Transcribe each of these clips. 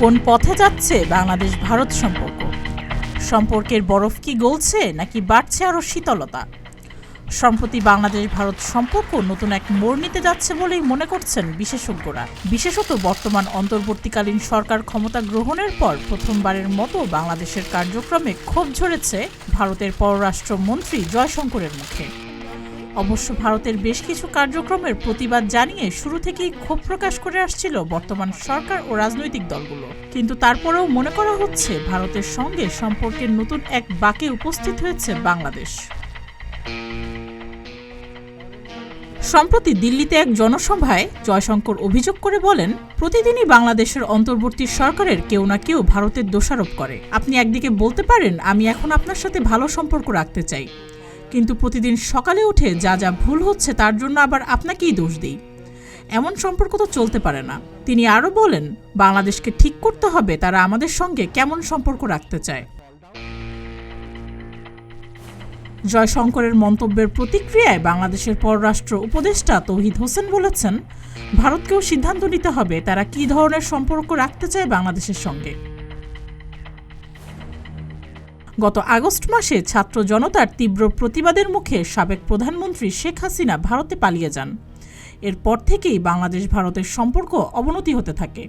কোন পথে যাচ্ছে বাংলাদেশ ভারত সম্পর্ক? সম্পর্কের বরফ কি গলছে নাকি বাড়ছে আরও শীতলতা? সম্প্রতি বাংলাদেশ ভারত সম্পর্ক নতুন এক মোড় নিতে যাচ্ছে বলেই মনে করছেন বিশেষজ্ঞরা। বিশেষত বর্তমান অন্তর্বর্তীকালীন সরকার ক্ষমতা গ্রহণের পর প্রথমবারের মতো বাংলাদেশের কার্যক্রমে ক্ষোভ ঝরেছে ভারতের পররাষ্ট্রমন্ত্রী জয়শঙ্করের মুখে। অবশ্য ভারতের বেশ কিছু কার্যক্রমের প্রতিবাদ জানিয়ে শুরু থেকেই ক্ষোভ প্রকাশ করে আসছিল বর্তমান সরকার ও রাজনৈতিক দলগুলো। কিন্তু তারপরেও মনে করা হচ্ছে ভারতের সঙ্গে সম্পর্কের নতুন এক বাঁকে উপস্থিত হয়েছে বাংলাদেশ। সম্প্রতি দিল্লিতে এক জনসভায় জয়শঙ্কর অভিযোগ করে বলেন, প্রতিদিনই বাংলাদেশের অন্তর্বর্তী সরকারের কেউ না কেউ ভারতের দোষারোপ করে। আপনি একদিকে বলতে পারেন আমি এখন আপনার সাথে ভালো সম্পর্ক রাখতে চাই, কিন্তু প্রতিদিন সকালে উঠে যা যা ভুল হচ্ছে তার জন্য আবার আপনাকেই দোষ দিই। এমন সম্পর্ক তো চলতে পারে না। তিনি আরও বলেন, বাংলাদেশকে ঠিক করতে হবে তারা আমাদের সঙ্গে কেমন সম্পর্ক রাখতে চায়। জয়শঙ্করের মন্তব্যের প্রতিক্রিয়ায় বাংলাদেশের পররাষ্ট্র উপদেষ্টা তৌহিদ হোসেন বলেছেন, ভারতকেও সিদ্ধান্ত নিতে হবে তারা কী ধরনের সম্পর্ক রাখতে চায় বাংলাদেশের সঙ্গে। গত আগস্ট মাসে ছাত্র জনতার তীব্র প্রতিবাদের মুখে সাবেক প্রধানমন্ত্রী শেখ হাসিনা ভারতে পালিয়ে যান। এরপর থেকেই বাংলাদেশ ভারতের সম্পর্ক অবনতি হতে থাকে।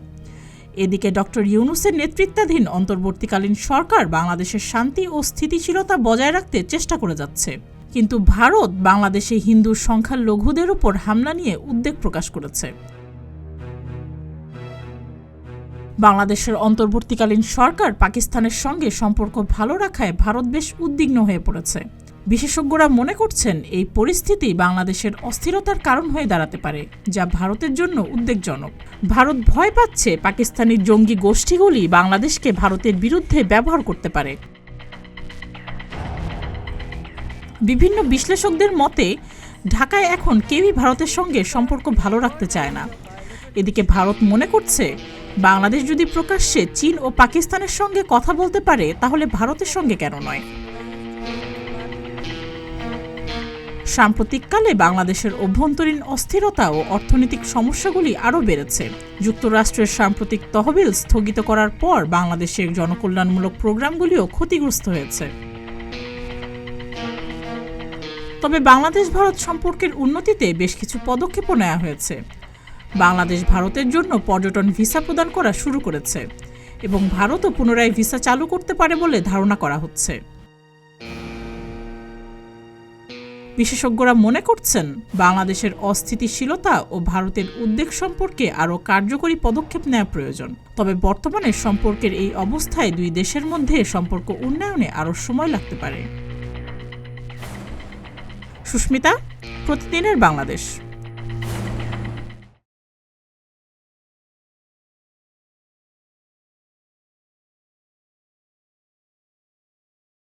এদিকে ডক্টর ইউনূসের নেতৃত্বাধীন অন্তর্বর্তীকালীন সরকার বাংলাদেশের শান্তি ও স্থিতিশীলতা বজায় রাখতে চেষ্টা করে যাচ্ছে, কিন্তু ভারত বাংলাদেশে হিন্দু সংখ্যালঘুদের উপর হামলা নিয়ে উদ্বেগ প্রকাশ করেছে। বাংলাদেশের অন্তর্বর্তীকালীন সরকার পাকিস্তানের সঙ্গে সম্পর্ক ভালো রাখায় ভারত বেশ উদ্বিগ্ন হয়ে পড়েছে। বিশেষজ্ঞরা মনে করছেন এই পরিস্থিতি বাংলাদেশের অস্থিরতার কারণ হয়ে দাঁড়াতে পারে, যা ভারতের জন্য উদ্বেগজনক। ভারত ভয় পাচ্ছে পাকিস্তানি জঙ্গি গোষ্ঠীগুলি বাংলাদেশকে ভারতের বিরুদ্ধে ব্যবহার করতে পারে। বিভিন্ন বিশ্লেষকদের মতে ঢাকায় এখন কেউই ভারতের সঙ্গে সম্পর্ক ভালো রাখতে চায় না। এদিকে ভারত মনে করছে, বাংলাদেশ যদি প্রকাশ্যে চীন ও পাকিস্তানের সঙ্গে কথা বলতে পারে তাহলে ভারতের সঙ্গে কেন নয়। সাম্প্রতিককালে বাংলাদেশের অভ্যন্তরীণ অস্থিরতা ও অর্থনৈতিক সমস্যাগুলি আরও বেড়েছে। যুক্তরাষ্ট্রের সাম্প্রতিক তহবিল স্থগিত করার পর বাংলাদেশের জনকল্যাণমূলক প্রোগ্রামগুলিও ক্ষতিগ্রস্ত হয়েছে। তবে বাংলাদেশ ভারত সম্পর্কের উন্নতিতে বেশ কিছু পদক্ষেপও নেওয়া হয়েছে। বাংলাদেশ ভারতের জন্য পর্যটন ভিসা প্রদান করা শুরু করেছে এবং ভারতও পুনরায় ভিসা চালু করতে পারে বলে ধারণা করা হচ্ছে। বিশেষজ্ঞরা মনে করছেন, বাংলাদেশের অস্থিতিশীলতা ও ভারতের উদ্বেগ সম্পর্কে আরও কার্যকরী পদক্ষেপ নেওয়া প্রয়োজন। তবে বর্তমানে সম্পর্কের এই অবস্থায় দুই দেশের মধ্যে সম্পর্ক উন্নয়নে আরও সময় লাগতে পারে। সুস্মিতা, প্রতিদিনের বাংলাদেশ।